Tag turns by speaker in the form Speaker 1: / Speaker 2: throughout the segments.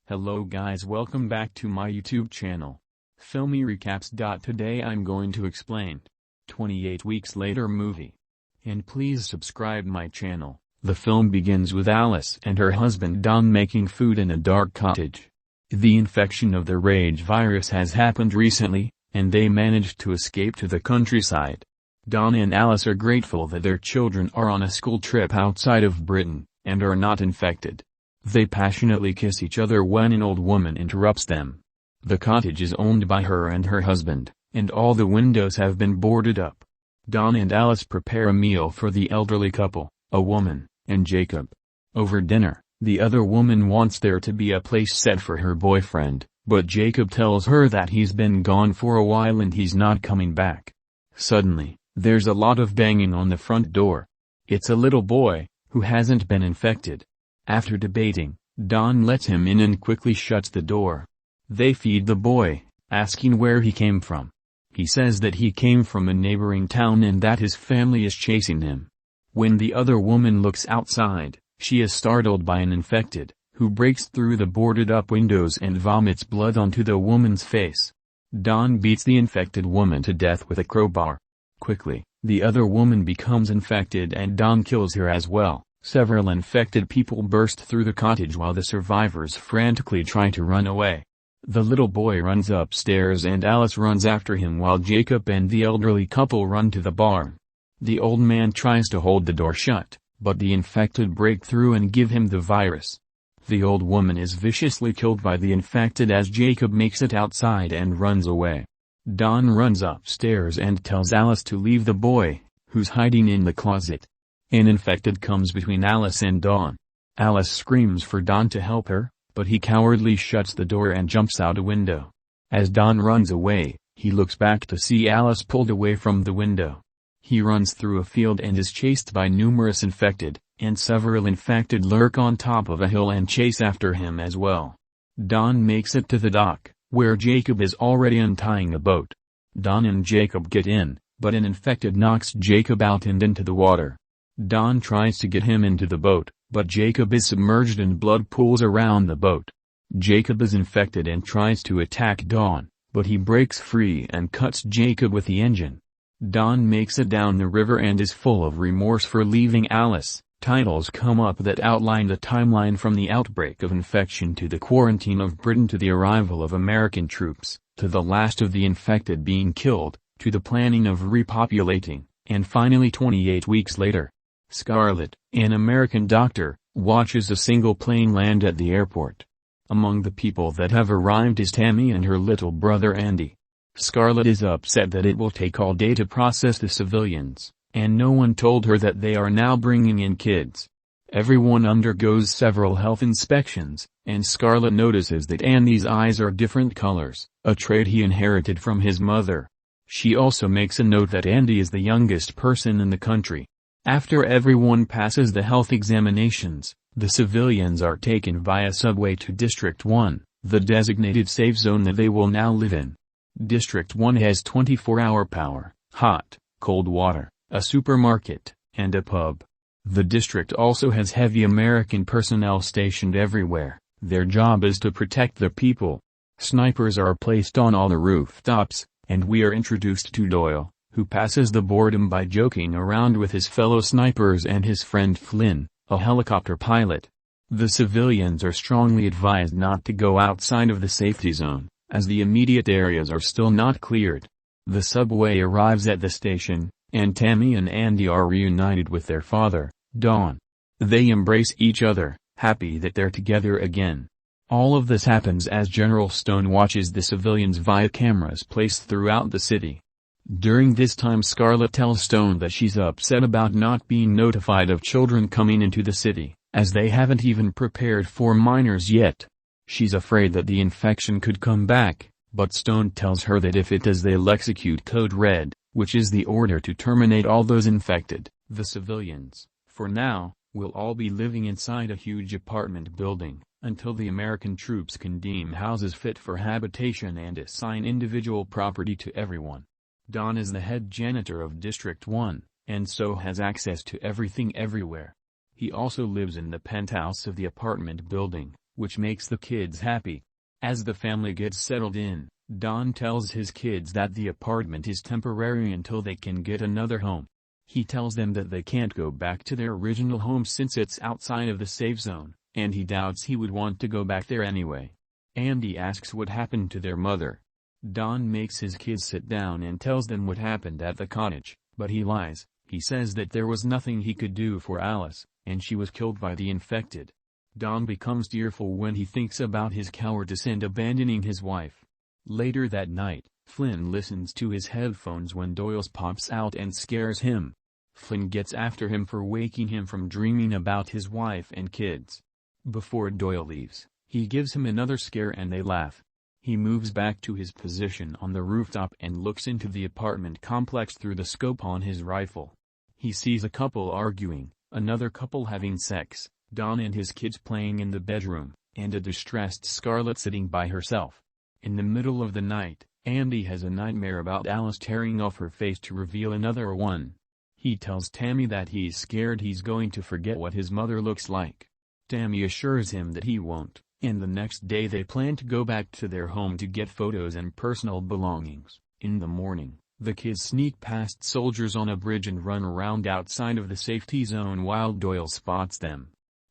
Speaker 1: Hello guys, welcome back to my YouTube channel, Filmy Recaps. Today I'm going to explain 28 Weeks Later movie. And please subscribe my channel. The film begins with Alice and her husband Don making food in a dark cottage. The infection of the rage virus has happened recently, and they managed to escape to the countryside. Don and Alice are grateful that their children are on a school trip outside of Britain, and are not infected. They passionately kiss each other when an old woman interrupts them. The cottage is owned by her and her husband, and all the windows have been boarded up. Don and Alice prepare a meal for the elderly couple, a woman, and Jacob. Over dinner, the other woman wants there to be a place set for her boyfriend, but Jacob tells her that he's been gone for a while and he's not coming back. Suddenly, there's a lot of banging on the front door. It's a little boy, who hasn't been infected. After debating, Don lets him in and quickly shuts the door. They feed the boy, asking where he came from. He says that he came from a neighboring town and that his family is chasing him. When the other woman looks outside, she is startled by an infected, who breaks through the boarded-up windows and vomits blood onto the woman's face. Don beats the infected woman to death with a crowbar. Quickly, the other woman becomes infected and Don kills her as well. Several infected people burst through the cottage while the survivors frantically try to run away. The little boy runs upstairs and Alice runs after him while Jacob and the elderly couple run to the barn. The old man tries to hold the door shut, but the infected break through and give him the virus. The old woman is viciously killed by the infected as Jacob makes it outside and runs away. Don runs upstairs and tells Alice to leave the boy, who's hiding in the closet. An infected comes between Alice and Don. Alice screams for Don to help her, but he cowardly shuts the door and jumps out a window. As Don runs away, he looks back to see Alice pulled away from the window. He runs through a field and is chased by numerous infected, and several infected lurk on top of a hill and chase after him as well. Don makes it to the dock, where Jacob is already untying a boat. Don and Jacob get in, but an infected knocks Jacob out and into the water. Don tries to get him into the boat, but Jacob is submerged and blood pools around the boat. Jacob is infected and tries to attack Don, but he breaks free and cuts Jacob with the engine. Don makes it down the river and is full of remorse for leaving Alice. Titles come up that outline the timeline from the outbreak of infection to the quarantine of Britain to the arrival of American troops, to the last of the infected being killed, to the planning of repopulating, and finally 28 weeks later. Scarlett, an American doctor, watches a single plane land at the airport. Among the people that have arrived is Tammy and her little brother Andy. Scarlett is upset that it will take all day to process the civilians, and no one told her that they are now bringing in kids. Everyone undergoes several health inspections, and Scarlett notices that Andy's eyes are different colors, a trait he inherited from his mother. She also makes a note that Andy is the youngest person in the country. After everyone passes the health examinations, the civilians are taken via subway to District 1, the designated safe zone that they will now live in. District 1 has 24-hour power, hot, cold water, a supermarket, and a pub. The district also has heavy American personnel stationed everywhere. Their job is to protect the people. Snipers are placed on all the rooftops, and we are introduced to Doyle, who passes the boredom by joking around with his fellow snipers and his friend Flynn, a helicopter pilot. The civilians are strongly advised not to go outside of the safety zone, as the immediate areas are still not cleared. The subway arrives at the station, and Tammy and Andy are reunited with their father, Don. They embrace each other, happy that they're together again. All of this happens as General Stone watches the civilians via cameras placed throughout the city. During this time Scarlett tells Stone that she's upset about not being notified of children coming into the city, as they haven't even prepared for minors yet. She's afraid that the infection could come back, but Stone tells her that if it does they'll execute Code Red, which is the order to terminate all those infected. The civilians, for now, will all be living inside a huge apartment building, until the American troops can deem houses fit for habitation and assign individual property to everyone. Don is the head janitor of District 1, and so has access to everything everywhere. He also lives in the penthouse of the apartment building, which makes the kids happy. As the family gets settled in, Don tells his kids that the apartment is temporary until they can get another home. He tells them that they can't go back to their original home since it's outside of the safe zone, and he doubts he would want to go back there anyway. Andy asks what happened to their mother. Don makes his kids sit down and tells them what happened at the cottage, but he lies. He says that there was nothing he could do for Alice, and she was killed by the infected. Don becomes tearful when he thinks about his cowardice and abandoning his wife. Later that night, Flynn listens to his headphones when Doyle pops out and scares him. Flynn gets after him for waking him from dreaming about his wife and kids. Before Doyle leaves, he gives him another scare and they laugh. He moves back to his position on the rooftop and looks into the apartment complex through the scope on his rifle. He sees a couple arguing, another couple having sex, Don and his kids playing in the bedroom, and a distressed Scarlett sitting by herself. In the middle of the night, Andy has a nightmare about Alice tearing off her face to reveal another one. He tells Tammy that he's scared he's going to forget what his mother looks like. Tammy assures him that he won't, and the next day they plan to go back to their home to get photos and personal belongings. In the morning, the kids sneak past soldiers on a bridge and run around outside of the safety zone while Doyle spots them.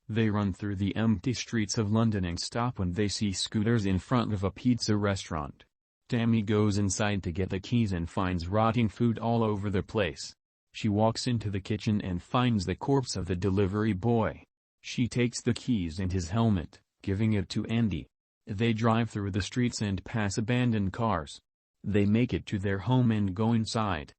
Speaker 1: They run through the empty streets of London and stop when they see scooters in front of a pizza restaurant. Tammy goes inside to get the keys and finds rotting food all over the place. She walks into the kitchen and finds the corpse of the delivery boy. She takes the keys and his helmet, giving it to Andy. They drive through the streets and pass abandoned cars. They make it to their home and go inside.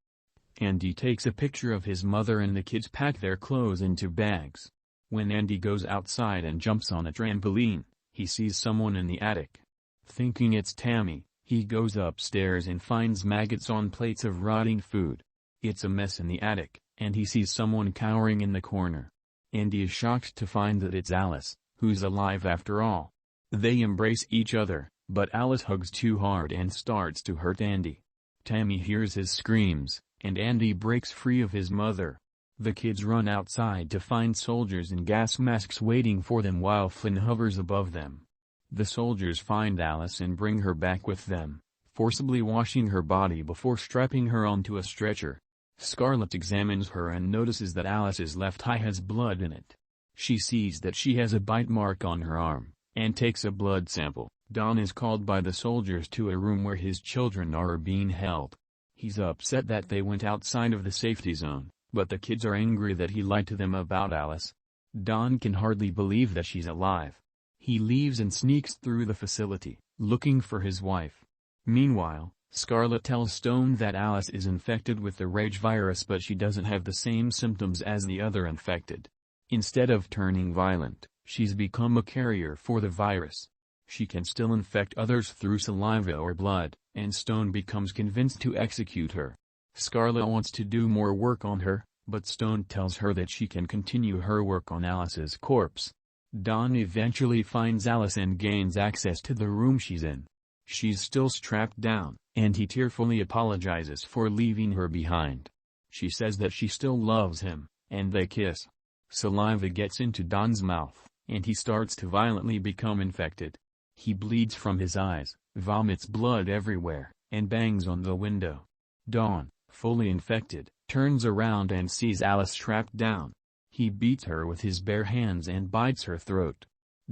Speaker 1: Andy takes a picture of his mother and the kids pack their clothes into bags. When Andy goes outside and jumps on a trampoline, he sees someone in the attic. Thinking it's Tammy, he goes upstairs and finds maggots on plates of rotting food. It's a mess in the attic, and he sees someone cowering in the corner. Andy is shocked to find that it's Alice, who's alive after all. They embrace each other, but Alice hugs too hard and starts to hurt Andy. Tammy hears his screams, and Andy breaks free of his mother. The kids run outside to find soldiers in gas masks waiting for them while Flynn hovers above them. The soldiers find Alice and bring her back with them, forcibly washing her body before strapping her onto a stretcher. Scarlett examines her and notices that Alice's left eye has blood in it. She sees that she has a bite mark on her arm, and takes a blood sample. Don is called by the soldiers to a room where his children are being held. He's upset that they went outside of the safety zone, but the kids are angry that he lied to them about Alice. Don can hardly believe that she's alive. He leaves and sneaks through the facility, looking for his wife. Meanwhile, Scarlett tells Stone that Alice is infected with the rage virus, but she doesn't have the same symptoms as the other infected. Instead of turning violent, she's become a carrier for the virus. She can still infect others through saliva or blood, and Stone becomes convinced to execute her. Scarlett wants to do more work on her, but Stone tells her that she can continue her work on Alice's corpse. Don eventually finds Alice and gains access to the room she's in. She's still strapped down, and he tearfully apologizes for leaving her behind. She says that she still loves him, and they kiss. Saliva gets into Don's mouth, and he starts to violently become infected. He bleeds from his eyes, vomits blood everywhere, and bangs on the window. Don, fully infected, turns around and sees Alice strapped down. He beats her with his bare hands and bites her throat.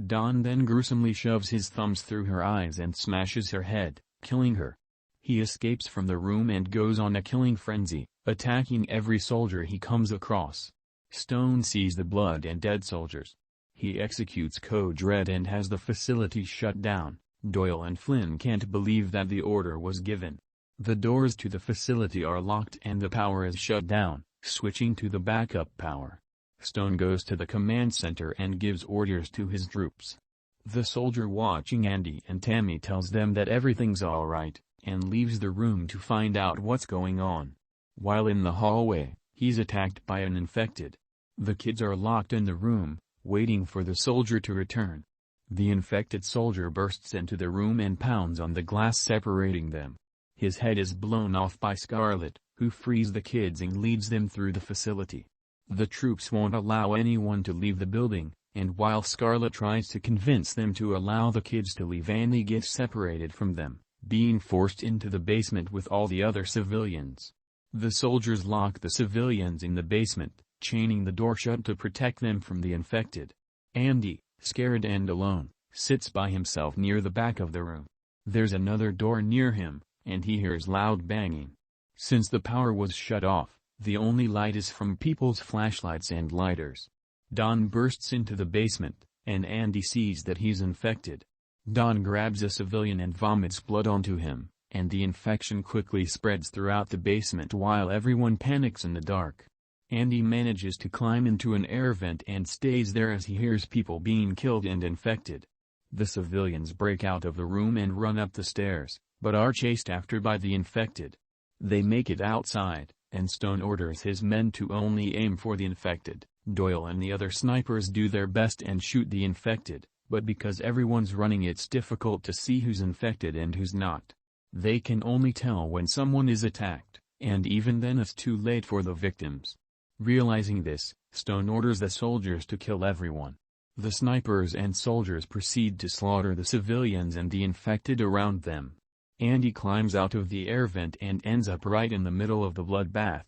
Speaker 1: Don then gruesomely shoves his thumbs through her eyes and smashes her head, killing her. He escapes from the room and goes on a killing frenzy, attacking every soldier he comes across. Stone sees the blood and dead soldiers. He executes Code Red and has the facility shut down. Doyle and Flynn can't believe that the order was given. The doors to the facility are locked and the power is shut down, switching to the backup power. Stone goes to the command center and gives orders to his troops. The soldier watching Andy and Tammy tells them that everything's alright, and leaves the room to find out what's going on. While in the hallway, he's attacked by an infected. The kids are locked in the room, waiting for the soldier to return. The infected soldier bursts into the room and pounds on the glass separating them. His head is blown off by Scarlett, who frees the kids and leads them through the facility. The troops won't allow anyone to leave the building, And while Scarlet tries to convince them to allow the kids to leave, Andy gets separated from them, being forced into the basement with all the other civilians. The soldiers lock the civilians in the basement, chaining the door shut to protect them from the infected. Andy, scared and alone, sits by himself near the back of the room. There's another door near him, and he hears loud banging. Since the power was shut off, the only light is from people's flashlights and lighters. Don bursts into the basement, and Andy sees that he's infected. Don grabs a civilian and vomits blood onto him, and the infection quickly spreads throughout the basement while everyone panics in the dark. Andy manages to climb into an air vent and stays there as he hears people being killed and infected. The civilians break out of the room and run up the stairs, but are chased after by the infected. They make it outside, and Stone orders his men to only aim for the infected. Doyle and the other snipers do their best and shoot the infected, but because everyone's running it's difficult to see who's infected and who's not. They can only tell when someone is attacked, and even then it's too late for the victims. Realizing this, Stone orders the soldiers to kill everyone. The snipers and soldiers proceed to slaughter the civilians and the infected around them. Andy climbs out of the air vent and ends up right in the middle of the bloodbath.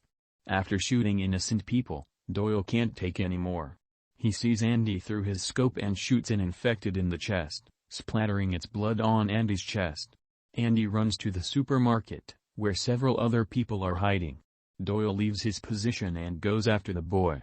Speaker 1: After shooting innocent people, Doyle can't take any more. He sees Andy through his scope and shoots an infected in the chest, splattering its blood on Andy's chest. Andy runs to the supermarket, where several other people are hiding. Doyle leaves his position and goes after the boy.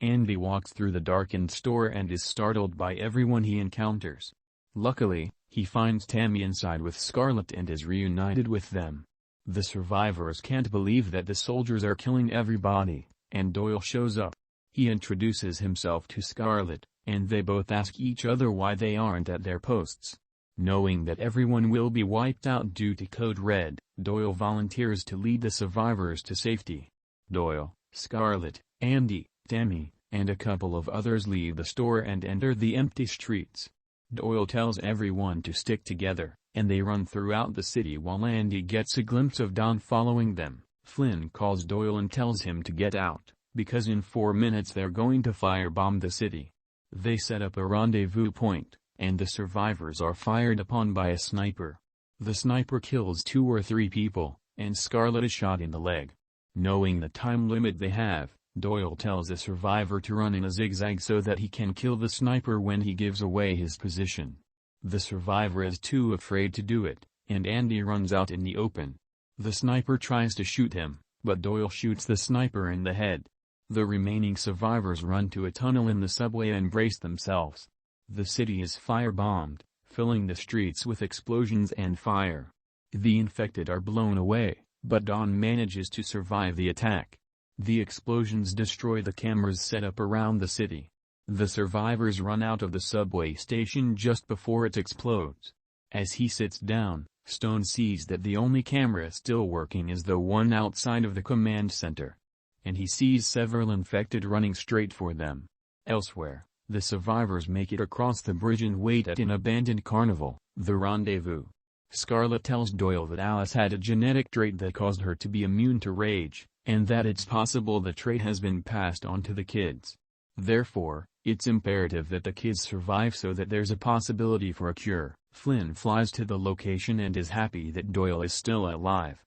Speaker 1: Andy walks through the darkened store and is startled by everyone he encounters. Luckily, he finds Tammy inside with Scarlet and is reunited with them. The survivors can't believe that the soldiers are killing everybody, and Doyle shows up. He introduces himself to Scarlet, and they both ask each other why they aren't at their posts. Knowing that everyone will be wiped out due to Code Red, Doyle volunteers to lead the survivors to safety. Doyle, Scarlet, Andy, Tammy, and a couple of others leave the store and enter the empty streets. Doyle tells everyone to stick together, and they run throughout the city while Andy gets a glimpse of Don following them. Flynn calls Doyle and tells him to get out, because in 4 minutes they're going to firebomb the city. They set up a rendezvous point, and the survivors are fired upon by a sniper. The sniper kills 2 or 3 people, and Scarlet is shot in the leg. Knowing the time limit they have, Doyle tells the survivor to run in a zigzag so that he can kill the sniper when he gives away his position. The survivor is too afraid to do it, and Andy runs out in the open. The sniper tries to shoot him, but Doyle shoots the sniper in the head. The remaining survivors run to a tunnel in the subway and brace themselves. The city is firebombed, filling the streets with explosions and fire. The infected are blown away, but Don manages to survive the attack. The explosions destroy the cameras set up around the city. The survivors run out of the subway station just before it explodes. As he sits down, Stone sees that the only camera still working is the one outside of the command center. And he sees several infected running straight for them. Elsewhere, the survivors make it across the bridge and wait at an abandoned carnival, the rendezvous. Scarlet tells Doyle that Alice had a genetic trait that caused her to be immune to rage, and that it's possible the trait has been passed on to the kids. Therefore, it's imperative that the kids survive so that there's a possibility for a cure. Flynn flies to the location and is happy that Doyle is still alive.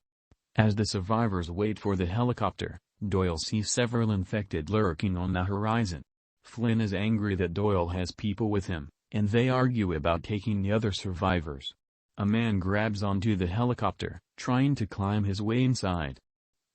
Speaker 1: As the survivors wait for the helicopter, Doyle sees several infected lurking on the horizon. Flynn is angry that Doyle has people with him, and they argue about taking the other survivors. A man grabs onto the helicopter, trying to climb his way inside.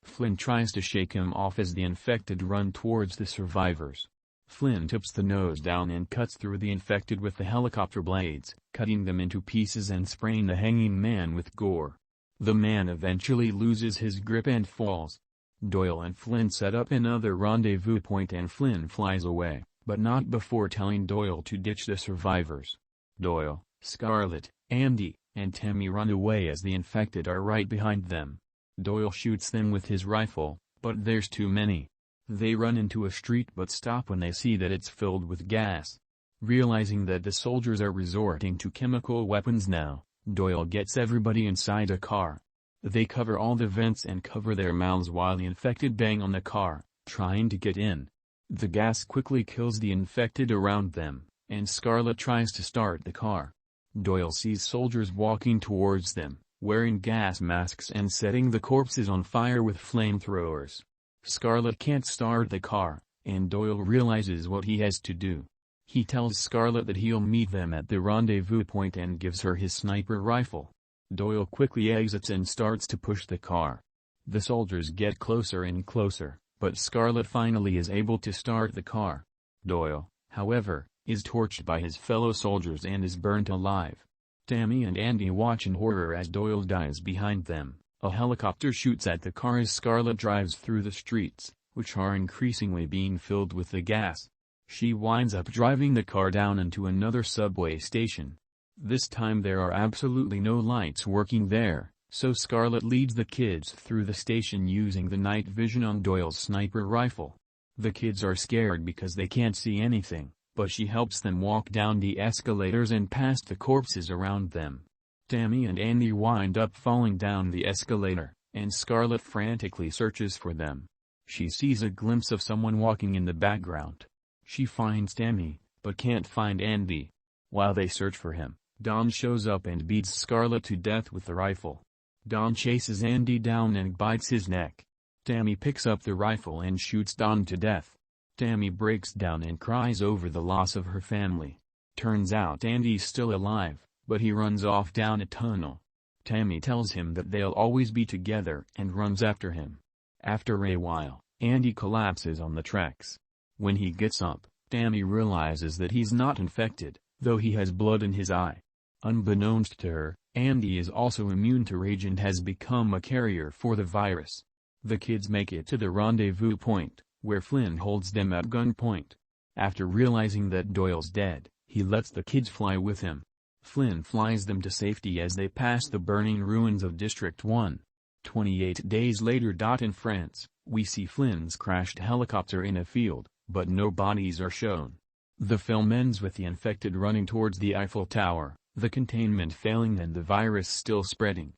Speaker 1: Flynn tries to shake him off as the infected run towards the survivors. Flynn tips the nose down and cuts through the infected with the helicopter blades, cutting them into pieces and spraying the hanging man with gore. The man eventually loses his grip and falls. Doyle and Flynn set up another rendezvous point and Flynn flies away, but not before telling Doyle to ditch the survivors. Doyle, Scarlet, Andy, and Tammy run away as the infected are right behind them. Doyle shoots them with his rifle, but there's too many. They run into a street but stop when they see that it's filled with gas. Realizing that the soldiers are resorting to chemical weapons now, Doyle gets everybody inside a car. They cover all the vents and cover their mouths while the infected bang on the car, trying to get in. The gas quickly kills the infected around them, and Scarlet tries to start the car. Doyle sees soldiers walking towards them, wearing gas masks and setting the corpses on fire with flamethrowers. Scarlet can't start the car, and Doyle realizes what he has to do. He tells Scarlet that he'll meet them at the rendezvous point and gives her his sniper rifle. Doyle quickly exits and starts to push the car. The soldiers get closer and closer, but Scarlet finally is able to start the car. Doyle, however, is tortured by his fellow soldiers and is burnt alive. Tammy and Andy watch in horror as Doyle dies behind them. A helicopter shoots at the car as Scarlet drives through the streets, which are increasingly being filled with the gas. She winds up driving the car down into another subway station. This time there are absolutely no lights working there, so Scarlet leads the kids through the station using the night vision on Doyle's sniper rifle. The kids are scared because they can't see anything, but she helps them walk down the escalators and past the corpses around them. Tammy and Andy wind up falling down the escalator, and Scarlet frantically searches for them. She sees a glimpse of someone walking in the background. She finds Tammy, but can't find Andy. While they search for him, Don shows up and beats Scarlet to death with the rifle. Don chases Andy down and bites his neck. Tammy picks up the rifle and shoots Don to death. Tammy breaks down and cries over the loss of her family. Turns out Andy's still alive, but he runs off down a tunnel. Tammy tells him that they'll always be together and runs after him. After a while, Andy collapses on the tracks. When he gets up, Tammy realizes that he's not infected, though he has blood in his eye. Unbeknownst to her, Andy is also immune to rage and has become a carrier for the virus. The kids make it to the rendezvous point, where Flynn holds them at gunpoint. After realizing that Doyle's dead, he lets the kids fly with him. Flynn flies them to safety as they pass the burning ruins of District 1. 28 days later. In France, we see Flynn's crashed helicopter in a field, but no bodies are shown. The film ends with the infected running towards the Eiffel Tower, the containment failing and the virus still spreading.